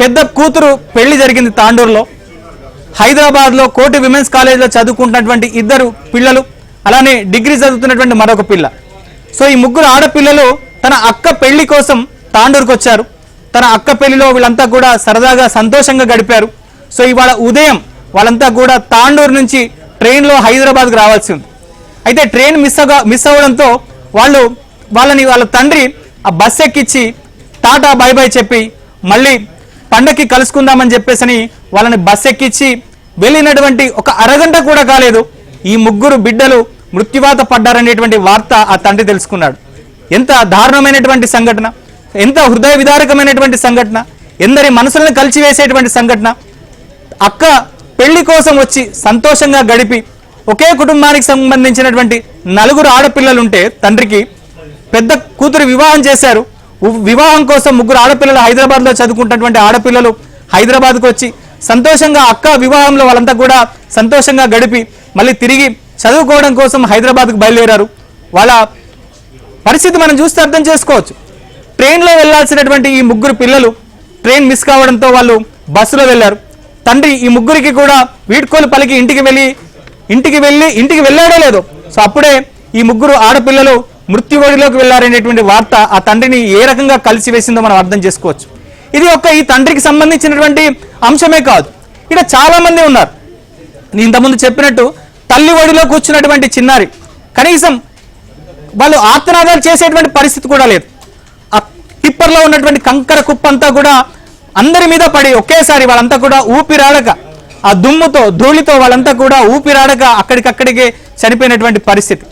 పెద్ద కూతురు పెళ్లి జరిగింది తాండూరులో. హైదరాబాద్లో కోటి విమెన్స్ కాలేజ్లో చదువుకుంటున్నటువంటి ఇద్దరు పిల్లలు, అలానే డిగ్రీ చదువుతున్నటువంటి మరొక పిల్ల. సో ఈ ముగ్గురు ఆడపిల్లలు తన అక్క పెళ్లి కోసం తాండూరుకు వచ్చారు. తన అక్క పెళ్లిలో వీళ్ళంతా కూడా సరదాగా సంతోషంగా గడిపారు. సో ఇవాళ ఉదయం వాళ్ళంతా కూడా తాండూరు నుంచి ట్రైన్లో హైదరాబాద్కు రావాల్సి ఉంది. అయితే ట్రైన్ మిస్ అవ్వడంతో వాళ్ళ తండ్రి ఆ బస్ ఎక్కించి టాటా బై బై చెప్పి మళ్ళీ పండక్కి కలుసుకుందామని చెప్పేసి వాళ్ళని బస్ ఎక్కించి వెళ్ళినటువంటి ఒక అరగంట కూడా కాలేదు ఈ ముగ్గురు బిడ్డలు మృత్యువాత పడ్డారనేటువంటి వార్త ఆ తండ్రి తెలుసుకున్నాడు. ఎంత దారుణమైనటువంటి సంఘటన, ఎంత హృదయ విదారకమైనటువంటి సంఘటన, ఎందరి మనసులను కలిచివేసేటువంటి సంఘటన. అక్క పెళ్లి కోసం వచ్చి సంతోషంగా గడిపి ఒకే కుటుంబానికి సంబంధించినటువంటి 4 ఆడపిల్లలుంటే తండ్రికి పెద్ద కూతురు వివాహం చేశారు. వివాహం కోసం 3 ఆడపిల్లలు హైదరాబాద్లో చదువుకుంటున్నటువంటి ఆడపిల్లలు హైదరాబాద్కు వచ్చి సంతోషంగా అక్క వివాహంలో వాళ్ళంతా కూడా సంతోషంగా గడిపి మళ్ళీ తిరిగి చదువుకోవడం కోసం హైదరాబాద్కు బయలుదేరారు. వాళ్ళ పరిస్థితి మనం చూస్తే అర్థం చేసుకోవచ్చు. ట్రైన్లో వెళ్లాల్సినటువంటి ఈ 3 పిల్లలు ట్రైన్ మిస్ కావడంతో వాళ్ళు బస్సులో వెళ్ళారు. తండ్రి ఈ ముగ్గురికి కూడా వీడ్కోలు పలికి ఇంటికి వెళ్ళాడో లేదో. సో అప్పుడే ఈ 3 ఆడపిల్లలు మృత్యువడిలోకి వెళ్ళారనేటువంటి వార్త ఆ తండ్రిని ఏ రకంగా కలిసివేసిందో మనం అర్థం చేసుకోవచ్చు. ఇది ఈ తండ్రికి సంబంధించినటువంటి అంశమే కాదు, ఇక్కడ చాలా మంది ఉన్నారు. నేను ఇంతకుముందు చెప్పినట్టు తల్లి ఒడిలో కూర్చున్నటువంటి చిన్నారి కనీసం వాళ్ళు ఆర్తనాదాలు చేసేటువంటి పరిస్థితి కూడా లేదు. ఆ టిప్పర్లో ఉన్నటువంటి కంకర కుప్పంతా కూడా అందరి మీద పడి ఒకేసారి వాళ్ళంతా కూడా ఊపిరాడక, ఆ దుమ్ముతో ధూళితో వాళ్ళంతా కూడా ఊపిరాడక అక్కడికక్కడికే చనిపోయినటువంటి పరిస్థితి.